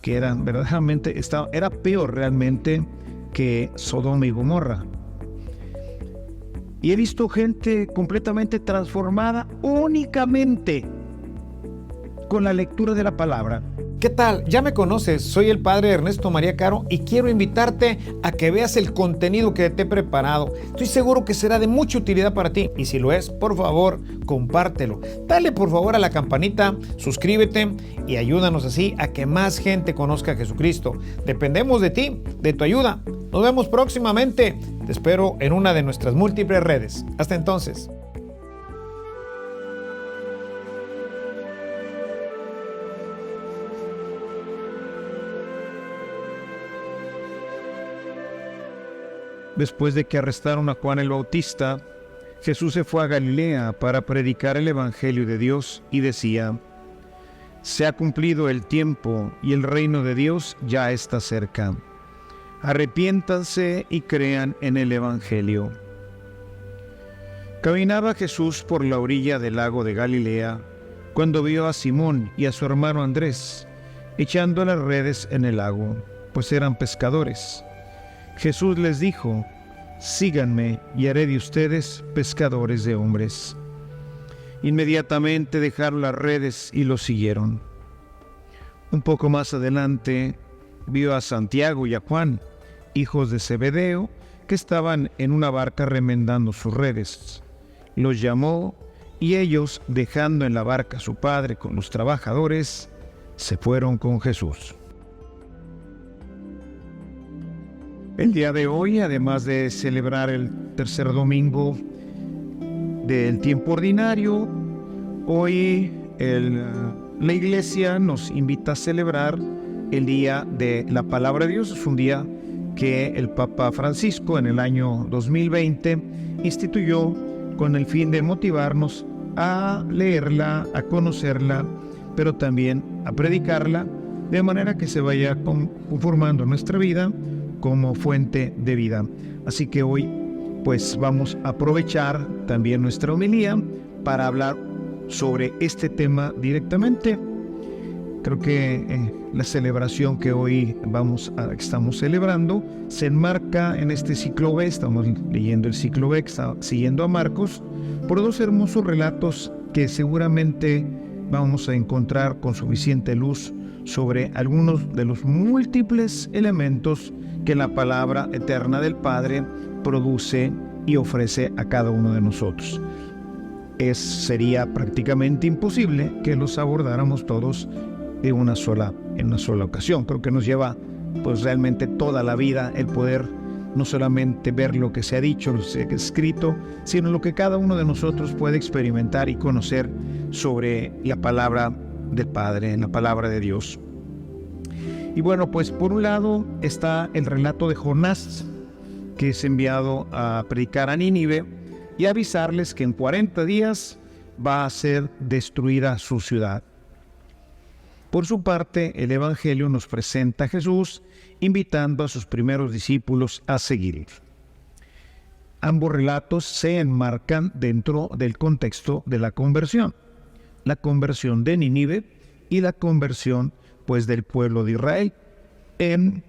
que eran verdaderamente, era peor realmente que Sodoma y Gomorra. Y he visto gente completamente transformada únicamente con la lectura de la palabra. ¿Qué tal? Ya me conoces, soy el padre Ernesto María Caro y quiero invitarte a que veas el contenido que te he preparado. Estoy seguro que será de mucha utilidad para ti y si lo es, por favor, compártelo. Dale por favor a la campanita, suscríbete y ayúdanos así a que más gente conozca a Jesucristo. Dependemos de ti, de tu ayuda. Nos vemos próximamente. Te espero en una de nuestras múltiples redes. Hasta entonces. Después de que arrestaron a Juan el Bautista, Jesús se fue a Galilea para predicar el Evangelio de Dios y decía: se ha cumplido el tiempo y el reino de Dios ya está cerca. Arrepiéntanse y crean en el Evangelio. Caminaba Jesús por la orilla del lago de Galilea cuando vio a Simón y a su hermano Andrés echando las redes en el lago, pues eran pescadores. Jesús les dijo: síganme y haré de ustedes pescadores de hombres. Inmediatamente dejaron las redes y los siguieron. Un poco más adelante vio a Santiago y a Juan, hijos de Zebedeo, que estaban en una barca remendando sus redes. Los llamó y ellos, dejando en la barca a su padre con los trabajadores, se fueron con Jesús. El día de hoy, además de celebrar el tercer domingo del tiempo ordinario, hoy la Iglesia nos invita a celebrar el Día de la Palabra de Dios. Es un día que el Papa Francisco en el año 2020 instituyó con el fin de motivarnos a leerla, a conocerla, pero también a predicarla, de manera que se vaya conformando nuestra vida como fuente de vida. Así que hoy pues vamos a aprovechar también nuestra homilía para hablar sobre este tema directamente. Creo que la celebración que hoy estamos celebrando se enmarca en este ciclo B. Estamos leyendo el ciclo B, que está siguiendo a Marcos, por dos hermosos relatos que seguramente vamos a encontrar con suficiente luz sobre algunos de los múltiples elementos que la palabra eterna del Padre produce y ofrece a cada uno de nosotros. Sería prácticamente imposible que los abordáramos todos en una sola ocasión. Creo que nos lleva pues realmente toda la vida el poder no solamente ver lo que se ha dicho, lo que se ha escrito, sino lo que cada uno de nosotros puede experimentar y conocer sobre la palabra del Padre, la palabra de Dios. Y bueno, pues por un lado está el relato de Jonás, que es enviado a predicar a Nínive y avisarles que en 40 días va a ser destruida su ciudad. Por su parte, el Evangelio nos presenta a Jesús invitando a sus primeros discípulos a seguir. Ambos relatos se enmarcan dentro del contexto de la conversión de Nínive y la conversión pues del pueblo de Israel,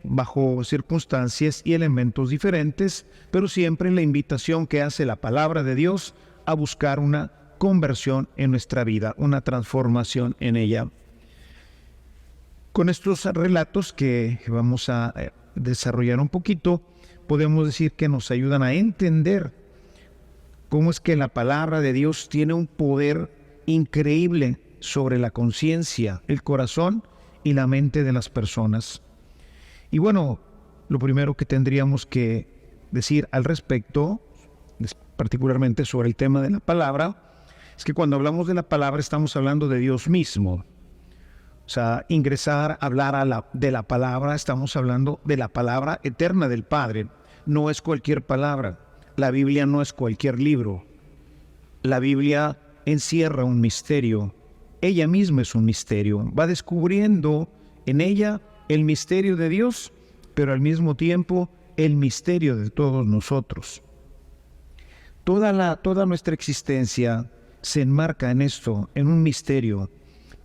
bajo circunstancias y elementos diferentes, pero siempre la invitación que hace la palabra de Dios a buscar una conversión en nuestra vida, una transformación en ella. Con estos relatos que vamos a desarrollar un poquito, podemos decir que nos ayudan a entender cómo es que la palabra de Dios tiene un poder increíble sobre la conciencia, el corazón y la mente de las personas. Y bueno, lo primero que tendríamos que decir al respecto, particularmente sobre el tema de la palabra, es que cuando hablamos de la palabra estamos hablando de Dios mismo. O sea, hablar de la palabra, estamos hablando de la palabra eterna del Padre. No es cualquier palabra. La Biblia no es cualquier libro. La Biblia encierra un misterio. Ella misma es un misterio. Va descubriendo en ella el misterio de Dios, pero al mismo tiempo el misterio de todos nosotros. Toda nuestra existencia se enmarca en esto, en un misterio.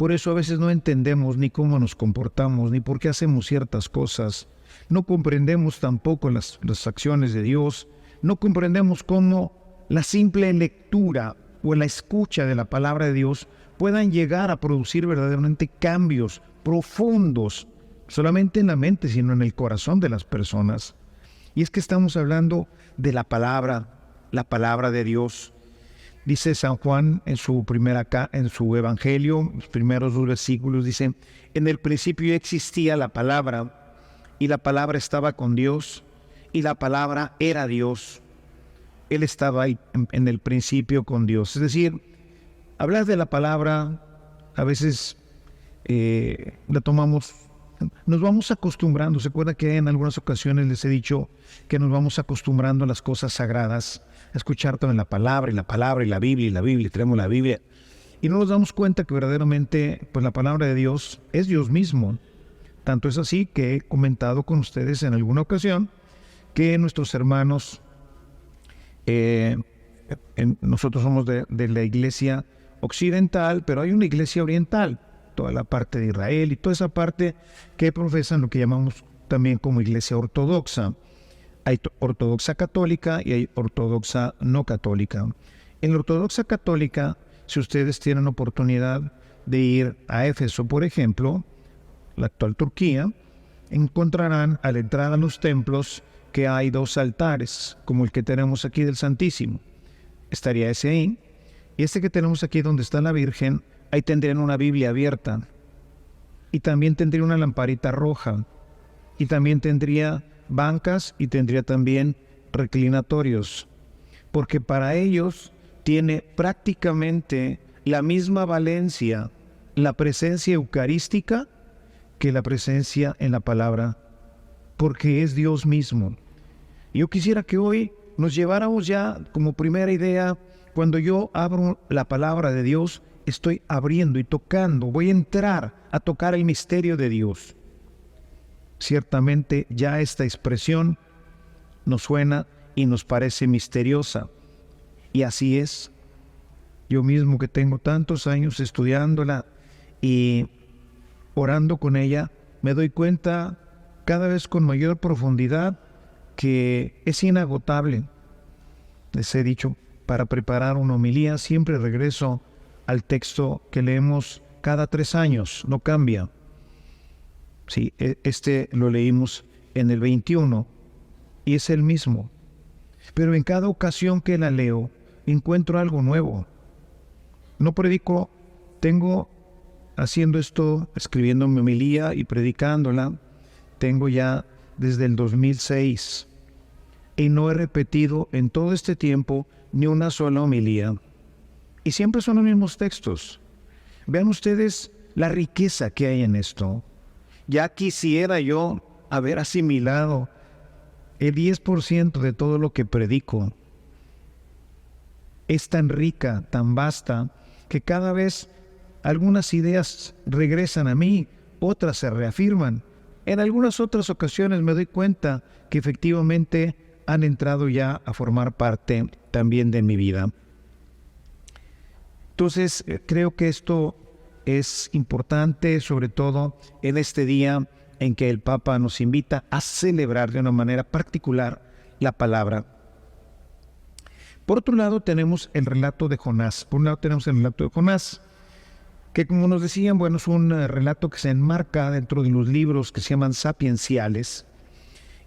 Por eso a veces no entendemos ni cómo nos comportamos, ni por qué hacemos ciertas cosas. No comprendemos tampoco las acciones de Dios. No comprendemos cómo la simple lectura o la escucha de la palabra de Dios puedan llegar a producir verdaderamente cambios profundos, solamente en la mente, sino en el corazón de las personas. Y es que estamos hablando de la palabra de Dios. Dice San Juan en su evangelio, los primeros 2 versículos, dice: en el principio existía la palabra, y la palabra estaba con Dios, y la palabra era Dios. Él estaba ahí en el principio con Dios. Es decir, hablar de la palabra, a veces la tomamos, nos vamos acostumbrando. ¿Se acuerda que en algunas ocasiones les he dicho que nos vamos acostumbrando a las cosas sagradas, a escuchar también la palabra, y la Biblia, y tenemos la Biblia? Y no nos damos cuenta que verdaderamente, pues la palabra de Dios es Dios mismo. Tanto es así que he comentado con ustedes en alguna ocasión que nuestros hermanos, nosotros somos de la iglesia occidental, pero hay una iglesia oriental, toda la parte de Israel y toda esa parte que profesan lo que llamamos también como iglesia ortodoxa. Hay ortodoxa católica y hay ortodoxa no católica. En la ortodoxa católica, si ustedes tienen oportunidad de ir a Éfeso, por ejemplo, la actual Turquía, encontrarán a la entrada a los templos que hay 2 altares, como el que tenemos aquí del Santísimo. Estaría ese ahí. Y este que tenemos aquí donde está la Virgen, ahí tendrían una Biblia abierta. Y también tendría una lamparita roja. Y también tendría bancas y tendría también reclinatorios. Porque para ellos tiene prácticamente la misma valencia la presencia eucarística que la presencia en la palabra, porque es Dios mismo. Yo quisiera que hoy nos lleváramos ya como primera idea: cuando yo abro la palabra de Dios, estoy abriendo y tocando, voy a entrar a tocar el misterio de Dios. Ciertamente ya esta expresión nos suena y nos parece misteriosa, y así es. Yo mismo, que tengo tantos años estudiándola y orando con ella, me doy cuenta cada vez con mayor profundidad que es inagotable. Les he dicho, para preparar una homilía siempre regreso al texto que leemos cada 3 años, no cambia. Sí, este lo leímos en el 21 y es el mismo. Pero en cada ocasión que la leo, encuentro algo nuevo. No predico, tengo haciendo esto, escribiendo mi homilía y predicándola, tengo ya desde el 2006 y no he repetido en todo este tiempo ni una sola homilía. Y siempre son los mismos textos. Vean ustedes la riqueza que hay en esto. Ya quisiera yo haber asimilado el 10% de todo lo que predico. Es tan rica, tan vasta, que cada vez algunas ideas regresan a mí, otras se reafirman. En algunas otras ocasiones me doy cuenta que efectivamente han entrado ya a formar parte también de mi vida. Entonces, creo que esto es importante, sobre todo en este día en que el Papa nos invita a celebrar de una manera particular la palabra. Por otro lado, tenemos el relato de Jonás. Que, como nos decían, bueno, es un relato que se enmarca dentro de los libros que se llaman sapienciales,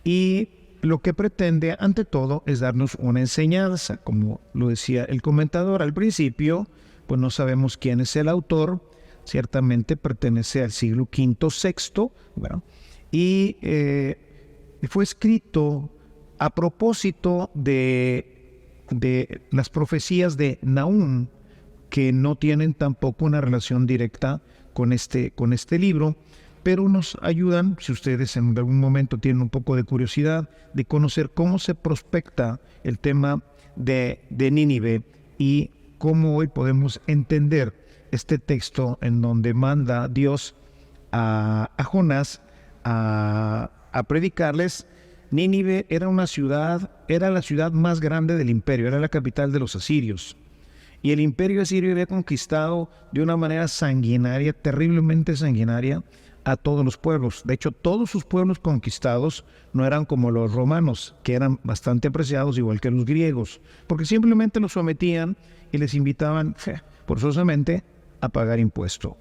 y lo que pretende, ante todo, es darnos una enseñanza. Como lo decía el comentador al principio, pues no sabemos quién es el autor. Ciertamente pertenece al siglo V, VI, bueno, y fue escrito a propósito de las profecías de Nahum, que no tienen tampoco una relación directa con este libro, pero nos ayudan, si ustedes en algún momento tienen un poco de curiosidad, de conocer cómo se prospecta el tema de Nínive y cómo hoy podemos entender este texto en donde manda Dios a Jonás a predicarles. Nínive era la ciudad más grande del imperio, era la capital de los asirios. Y el imperio asirio había conquistado de una manera sanguinaria, terriblemente sanguinaria, a todos los pueblos. De hecho, todos sus pueblos conquistados no eran como los romanos, que eran bastante apreciados, igual que los griegos, porque simplemente los sometían y les invitaban forzosamente a pagar impuesto.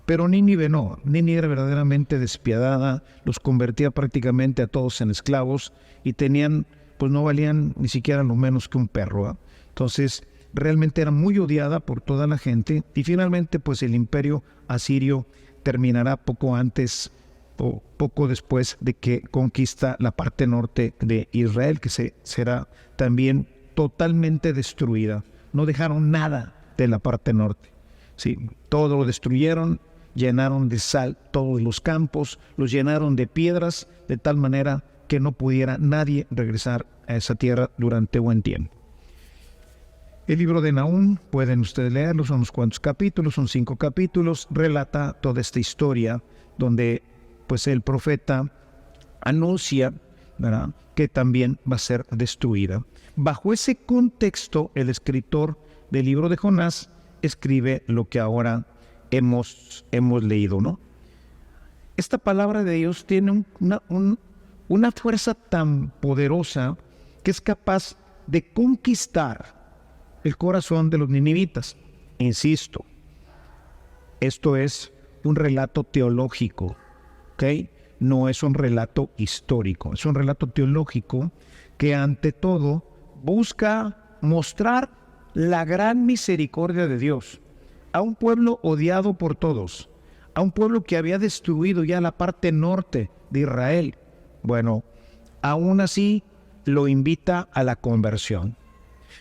Pero Nínive no, Nínive era verdaderamente despiadada, los convertía prácticamente a todos en esclavos y tenían, pues no valían ni siquiera lo menos que un perro, ¿eh? Entonces, realmente era muy odiada por toda la gente y finalmente pues el imperio asirio terminará poco antes o poco después de que conquista la parte norte de Israel, que será también totalmente destruida. No dejaron nada de la parte norte. Sí, todo lo destruyeron, llenaron de sal todos los campos, los llenaron de piedras, de tal manera que no pudiera nadie regresar a esa tierra durante buen tiempo. El libro de Nahum, pueden ustedes leerlo, son unos cuantos capítulos, son 5 capítulos, relata toda esta historia donde pues el profeta anuncia, ¿verdad?, que también va a ser destruida. Bajo ese contexto, el escritor del libro de Jonás escribe lo que ahora hemos leído, ¿no? Esta palabra de Dios tiene una fuerza tan poderosa que es capaz de conquistar el corazón de los ninivitas. Insisto, esto es un relato teológico, ¿ok? No es un relato histórico, es un relato teológico que ante todo busca mostrar la gran misericordia de Dios a un pueblo odiado por todos, a un pueblo que había destruido ya la parte norte de Israel. Bueno, aún así lo invita a la conversión.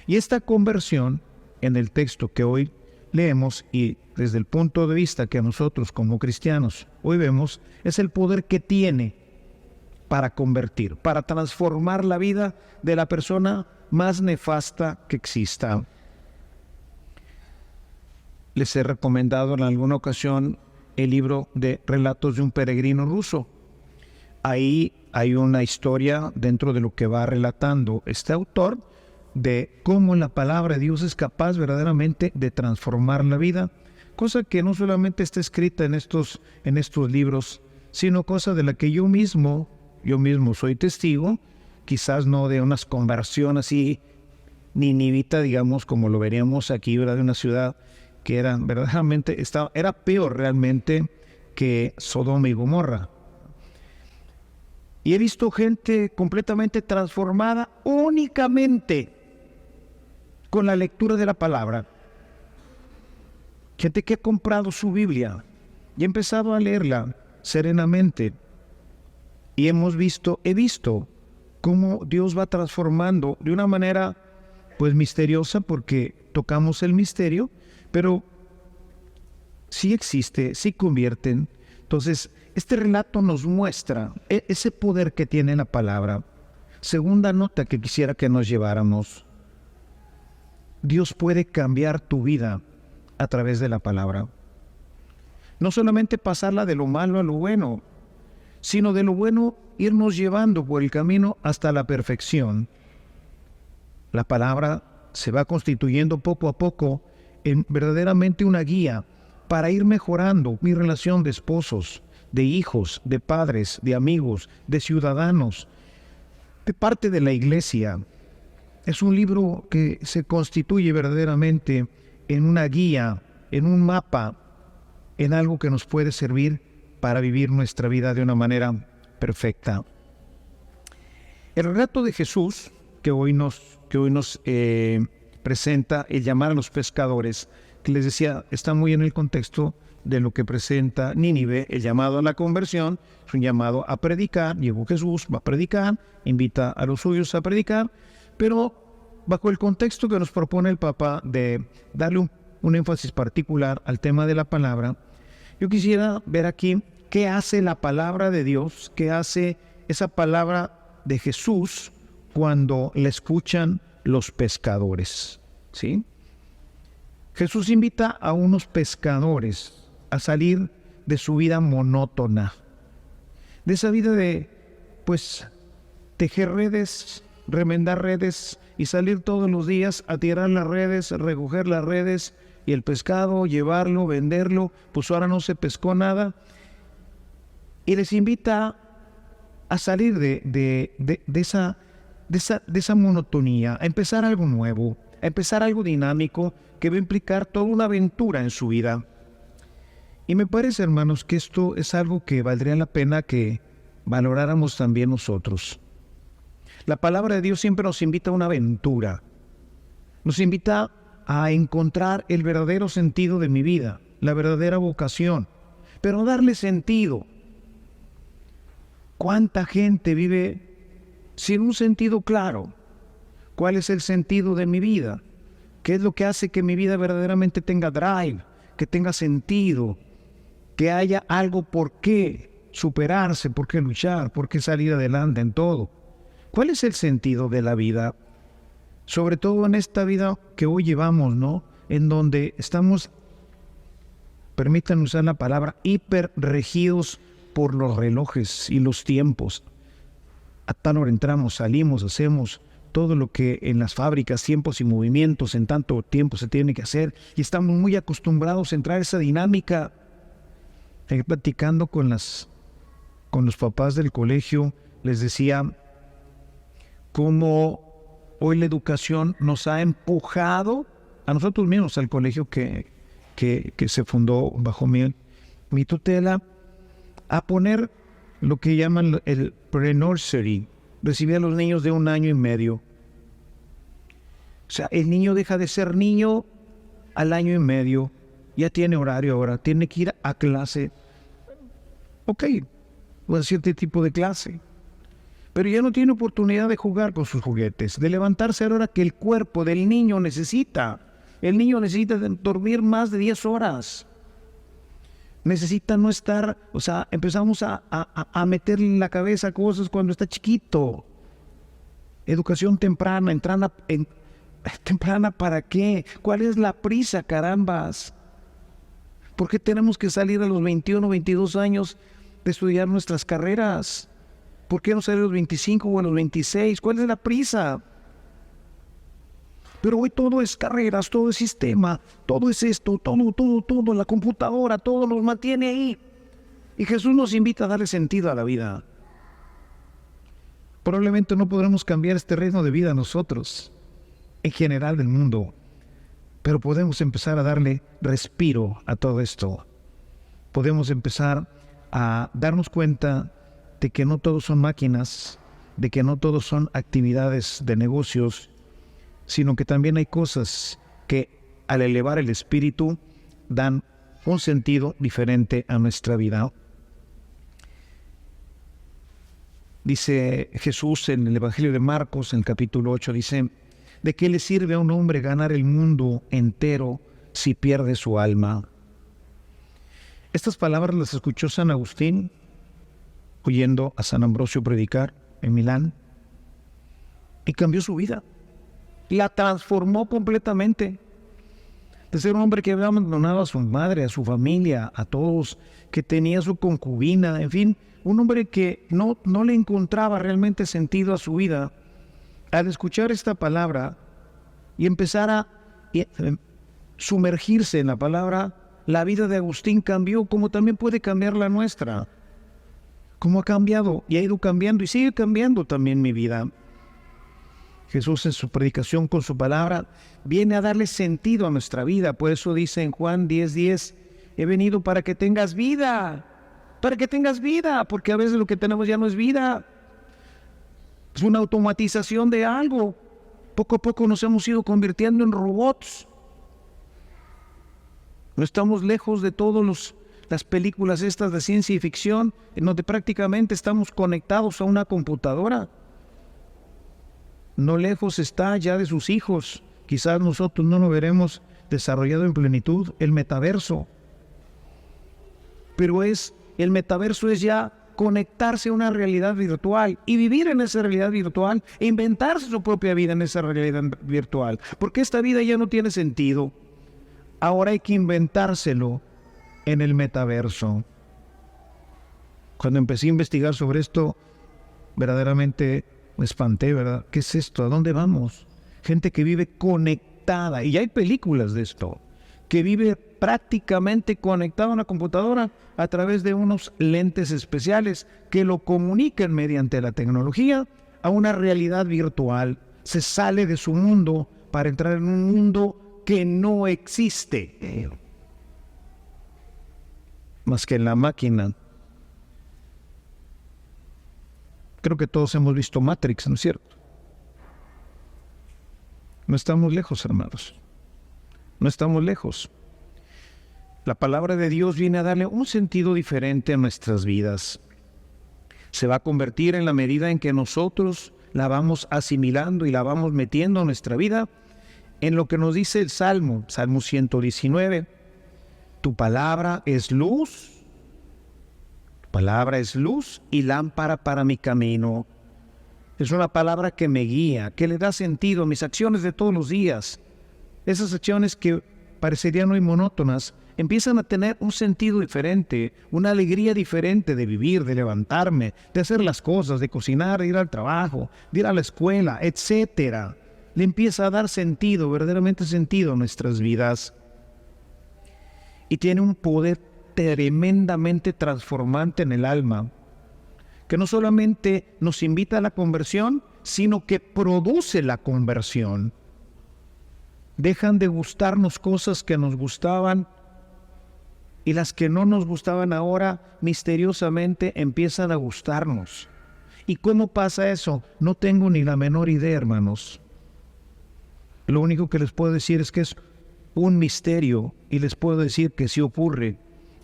Y esta conversión, en el texto que hoy leemos y desde el punto de vista que nosotros como cristianos hoy vemos, es el poder que tiene para convertir, para transformar la vida de la persona más nefasta que exista. Les he recomendado en alguna ocasión el libro de Relatos de un peregrino ruso. Ahí hay una historia dentro de lo que va relatando este autor de cómo la palabra de Dios es capaz verdaderamente de transformar la vida, cosa que no solamente está escrita en estos libros, sino cosa de la que yo mismo soy testigo, quizás no de una conversión así ninivita, digamos, como lo veríamos aquí, ¿verdad?, de una ciudad que era verdaderamente, era peor realmente que Sodoma y Gomorra. Y he visto gente completamente transformada únicamente con la lectura de la palabra. Gente que ha comprado su Biblia y ha empezado a leerla serenamente. Y he visto cómo Dios va transformando de una manera pues misteriosa, porque tocamos el misterio, pero sí existe, sí convierten. Entonces, este relato nos muestra ese poder que tiene la palabra. Segunda nota que quisiera que nos lleváramos. Dios puede cambiar tu vida a través de la palabra. No solamente pasarla de lo malo a lo bueno, sino de lo bueno irnos llevando por el camino hasta la perfección. La palabra se va constituyendo poco a poco en verdaderamente una guía para ir mejorando mi relación de esposos, de hijos, de padres, de amigos, de ciudadanos, de parte de la iglesia. Es un libro que se constituye verdaderamente en una guía, en un mapa, en algo que nos puede servir para vivir nuestra vida de una manera perfecta. El relato de Jesús que hoy nos presenta, el llamar a los pescadores, que les decía, está muy en el contexto de lo que presenta Nínive, el llamado a la conversión, es un llamado a predicar. Llegó Jesús, va a predicar, invita a los suyos a predicar, pero bajo el contexto que nos propone el Papa de darle un énfasis particular al tema de la palabra, yo quisiera ver aquí qué hace la palabra de Dios, qué hace esa palabra de Jesús cuando la escuchan los pescadores, ¿sí? Jesús invita a unos pescadores a salir de su vida monótona, de esa vida de, pues, tejer redes remendar redes y salir todos los días a tirar las redes, recoger las redes y el pescado, llevarlo, venderlo. Pues ahora no se pescó nada. Y les invita a salir de esa monotonía, a empezar algo nuevo, a empezar algo dinámico que va a implicar toda una aventura en su vida. Y me parece, hermanos, que esto es algo que valdría la pena que valoráramos también nosotros. La palabra de Dios siempre nos invita a una aventura, nos invita a encontrar el verdadero sentido de mi vida, la verdadera vocación, pero darle sentido. ¿Cuánta gente vive sin un sentido claro? ¿Cuál es el sentido de mi vida? ¿Qué es lo que hace que mi vida verdaderamente tenga drive, que tenga sentido, que haya algo por qué superarse, por qué luchar, por qué salir adelante en todo? ¿Cuál es el sentido de la vida? Sobre todo en esta vida que hoy llevamos, ¿no? En donde estamos, permítanme usar la palabra, hiperregidos por los relojes y los tiempos. A tal hora entramos, salimos, hacemos todo lo que en las fábricas, tiempos y movimientos en tanto tiempo se tiene que hacer, y estamos muy acostumbrados a entrar a esa dinámica. Platicando con los papás del colegio, les decía cómo hoy la educación nos ha empujado a nosotros mismos, al colegio que se fundó bajo mi tutela, a poner lo que llaman el pre-nursery, recibir a los niños de 1 año y medio. O sea, el niño deja de ser niño al 1 año y medio, ya tiene horario ahora, tiene que ir a clase. Ok, a cierto tipo de clase, pero ya no tiene oportunidad de jugar con sus juguetes, de levantarse a la hora que el cuerpo del niño necesita. El niño necesita dormir más de 10 horas. Necesita no estar, o sea, empezamos a meterle en la cabeza cosas cuando está chiquito. Educación temprana, temprana ¿para qué? ¿Cuál es la prisa, carambas? ¿Por qué tenemos que salir a los 21, 22 años de estudiar nuestras carreras? ¿Por qué no salir a los 25 o a los 26? ¿Cuál es la prisa? Pero hoy todo es carreras, todo es sistema, todo es esto, todo, la computadora, todo nos mantiene ahí. Y Jesús nos invita a darle sentido a la vida. Probablemente no podremos cambiar este ritmo de vida nosotros, en general del mundo, pero podemos empezar a darle respiro a todo esto. Podemos empezar a darnos cuenta de que no todos son máquinas, de que no todos son actividades de negocios, sino que también hay cosas que al elevar el espíritu dan un sentido diferente a nuestra vida. Dice Jesús en el Evangelio de Marcos, en el capítulo 8, dice: ¿de qué le sirve a un hombre ganar el mundo entero si pierde su alma? Estas palabras las escuchó San Agustín oyendo a San Ambrosio predicar en Milán, y cambió su vida. La transformó completamente. De ser un hombre que había abandonado a su madre, a su familia, a todos, que tenía su concubina, en fin, un hombre que no le encontraba realmente sentido a su vida. Al escuchar esta palabra y empezar a sumergirse en la palabra, la vida de Agustín cambió, como también puede cambiar la nuestra. Como ha cambiado y ha ido cambiando y sigue cambiando también mi vida. Jesús en su predicación con su palabra viene a darle sentido a nuestra vida. Por eso dice en Juan 10:10, he venido para que tengas vida, porque a veces lo que tenemos ya no es vida. Es una automatización de algo. Poco a poco nos hemos ido convirtiendo en robots. No estamos lejos de todas las películas estas de ciencia y ficción, en donde prácticamente estamos conectados a una computadora. No lejos está ya de sus hijos. Quizás nosotros no lo veremos desarrollado en plenitud, el metaverso. Pero el metaverso es ya conectarse a una realidad virtual y vivir en esa realidad virtual e inventarse su propia vida en esa realidad virtual. Porque esta vida ya no tiene sentido. Ahora hay que inventárselo en el metaverso. Cuando empecé a investigar sobre esto, verdaderamente Me espanté, ¿verdad? ¿Qué es esto? ¿A dónde vamos? Gente que vive conectada, y hay películas de esto, que vive prácticamente conectado a una computadora a través de unos lentes especiales que lo comunican mediante la tecnología a una realidad virtual. Se sale de su mundo para entrar en un mundo que no existe, más que en la máquina. Creo que todos hemos visto Matrix, ¿no es cierto? No estamos lejos, hermanos. No estamos lejos. La palabra de Dios viene a darle un sentido diferente a nuestras vidas. Se va a convertir en la medida en que nosotros la vamos asimilando y la vamos metiendo en nuestra vida, en lo que nos dice el Salmo 119. Tu palabra es luz. Tu palabra es luz y lámpara para mi camino. Es una palabra que me guía, que le da sentido a mis acciones de todos los días. Esas acciones que parecerían muy monótonas, empiezan a tener un sentido diferente, una alegría diferente de vivir, de levantarme, de hacer las cosas, de cocinar, de ir al trabajo, de ir a la escuela, etcétera. Le empieza a dar sentido, verdaderamente sentido a nuestras vidas. Y tiene un poder tremendamente transformante en el alma, que no solamente nos invita a la conversión, sino que produce la conversión. Dejan de gustarnos cosas que nos gustaban, y las que no nos gustaban ahora, misteriosamente empiezan a gustarnos. ¿Y cómo pasa eso? No tengo ni la menor idea, hermanos. Lo único que les puedo decir es que es un misterio, y les puedo decir que sí ocurre.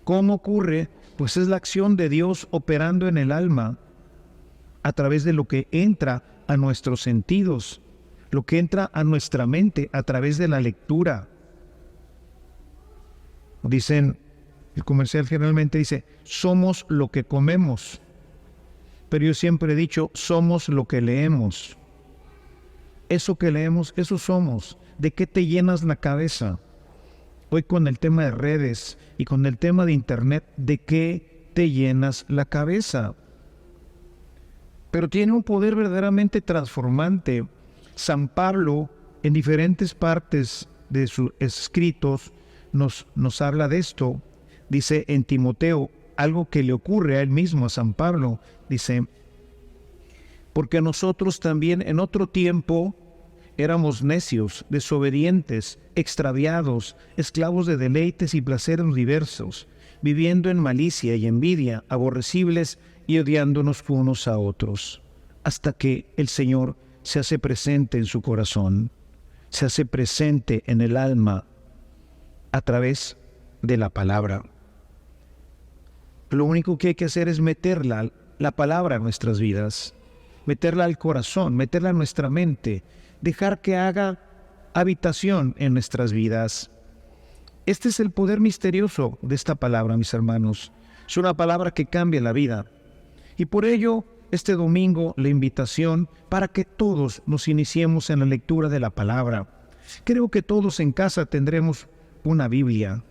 ¿Cómo ocurre? Pues es la acción de Dios operando en el alma a través de lo que entra a nuestros sentidos, lo que entra a nuestra mente a través de la lectura. Dicen, el comercial generalmente dice, somos lo que comemos. Pero yo siempre he dicho, somos lo que leemos. Eso que leemos, eso somos. ¿De qué te llenas la cabeza? Hoy con el tema de redes y con el tema de internet, ¿de qué te llenas la cabeza? Pero tiene un poder verdaderamente transformante. San Pablo, en diferentes partes de sus escritos, nos habla de esto. Dice en Timoteo, algo que le ocurre a él mismo, a San Pablo, dice, porque nosotros también en otro tiempo éramos necios, desobedientes, extraviados, esclavos de deleites y placeres diversos, viviendo en malicia y envidia, aborrecibles y odiándonos unos a otros, hasta que el Señor se hace presente en su corazón, se hace presente en el alma a través de la palabra. Lo único que hay que hacer es meterla, la palabra, en nuestras vidas, meterla al corazón, meterla en nuestra mente, dejar que haga habitación en nuestras vidas. Este es el poder misterioso de esta palabra, mis hermanos. Es una palabra que cambia la vida. Y por ello, este domingo, la invitación para que todos nos iniciemos en la lectura de la palabra. Creo que todos en casa tendremos una Biblia.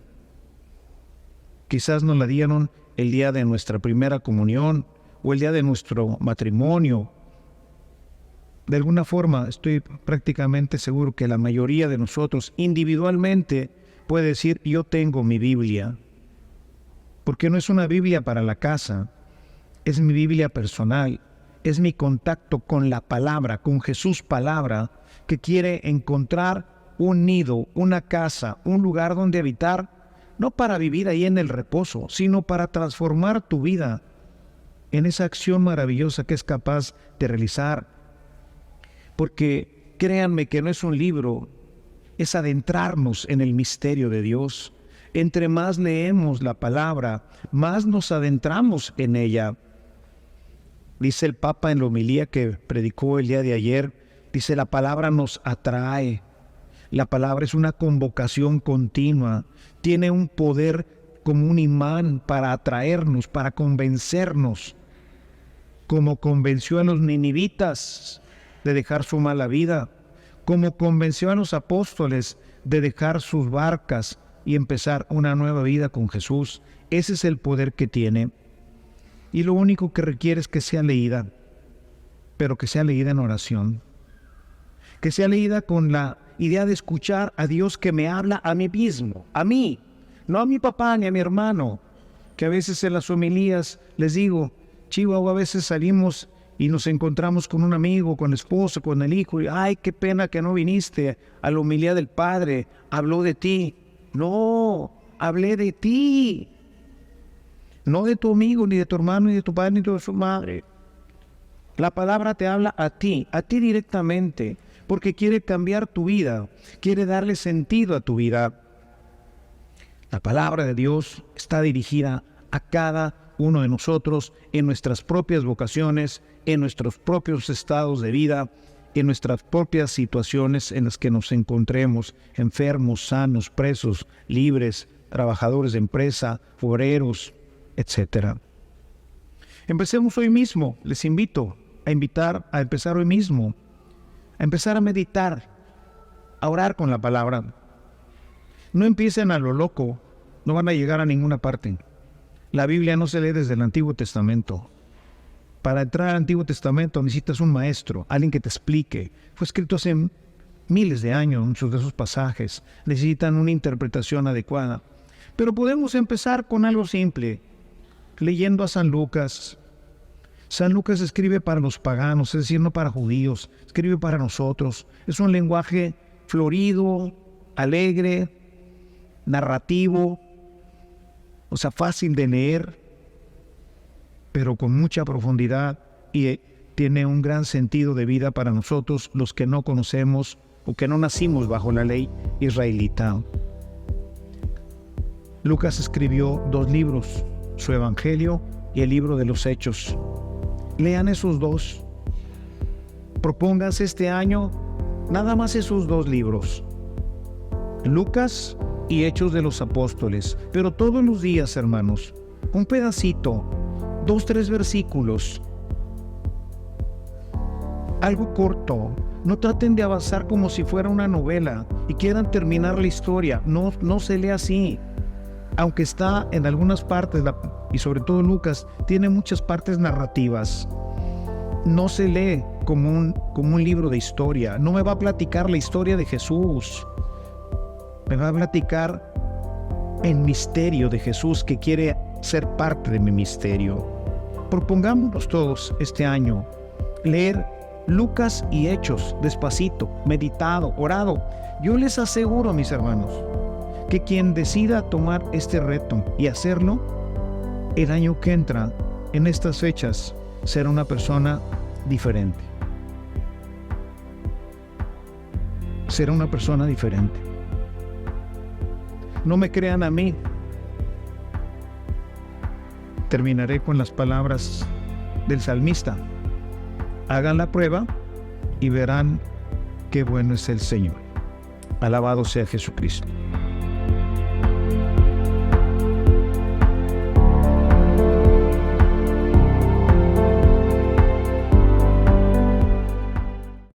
Quizás nos la dieron el día de nuestra primera comunión o el día de nuestro matrimonio. De alguna forma, estoy prácticamente seguro que la mayoría de nosotros individualmente puede decir, yo tengo mi Biblia. Porque no es una Biblia para la casa, es mi Biblia personal, es mi contacto con la palabra, con Jesús palabra, que quiere encontrar un nido, una casa, un lugar donde habitar, no para vivir ahí en el reposo, sino para transformar tu vida en esa acción maravillosa que es capaz de realizar. Porque créanme que no es un libro, es adentrarnos en el misterio de Dios. Entre más leemos la palabra, más nos adentramos en ella. Dice el Papa en la homilía que predicó el día de ayer, dice, la palabra nos atrae. La palabra es una convocación continua, tiene un poder como un imán para atraernos, para convencernos, como convenció a los ninivitas de dejar su mala vida, como convenció a los apóstoles de dejar sus barcas y empezar una nueva vida con Jesús. Ese es el poder que tiene. Y lo único que requiere es que sea leída. pero que sea leída en oración. Que sea leída con la idea de escuchar a Dios que me habla a mí mismo, a mí, no a mi papá ni a mi hermano, que a veces en las homilías les digo, Chihuahua, a veces salimos y nos encontramos con un amigo, con el esposo, con el hijo, y ay, qué pena que no viniste a la homilía del Padre, habló de ti. No, hablé de ti, no de tu amigo, ni de tu hermano, ni de tu padre, ni de tu madre. La palabra te habla a ti directamente, porque quiere cambiar tu vida, quiere darle sentido a tu vida. La palabra de Dios está dirigida a cada uno de nosotros en nuestras propias vocaciones, en nuestros propios estados de vida, en nuestras propias situaciones en las que nos encontremos, enfermos, sanos, presos, libres, trabajadores de empresa, obreros, etc. Empecemos hoy mismo, les invito a empezar hoy mismo, a empezar a meditar, a orar con la palabra. No empiecen a lo loco, no van a llegar a ninguna parte. La Biblia no se lee desde el Antiguo Testamento. Para entrar al Antiguo Testamento necesitas un maestro, alguien que te explique. Fue escrito hace miles de años, muchos de esos pasajes. Necesitan una interpretación adecuada. Pero podemos empezar con algo simple, leyendo a San Lucas. San Lucas escribe para los paganos, es decir, no para judíos, escribe para nosotros. Es un lenguaje florido, alegre, narrativo, o sea, fácil de leer, pero con mucha profundidad y tiene un gran sentido de vida para nosotros, los que no conocemos o que no nacimos bajo la ley israelita. Lucas escribió 2 libros, su Evangelio y el libro de los Hechos. Lean esos 2. Propónganse este año nada más esos 2 libros, Lucas y Hechos de los Apóstoles, pero todos los días, hermanos, un pedacito, 2, 3 versículos, algo corto. No traten de avanzar como si fuera una novela y quieran terminar la historia. No se lee así. Aunque está en algunas partes, y sobre todo Lucas, tiene muchas partes narrativas. No se lee como un libro de historia. No me va a platicar la historia de Jesús. Me va a platicar el misterio de Jesús, que quiere ser parte de mi misterio. Propongámonos todos este año leer Lucas y Hechos despacito, meditado, orado. Yo les aseguro, mis hermanos, que quien decida tomar este reto y hacerlo, el año que entra, en estas fechas, será una persona diferente. Será una persona diferente. No me crean a mí. Terminaré con las palabras del salmista. Hagan la prueba y verán qué bueno es el Señor. Alabado sea Jesucristo.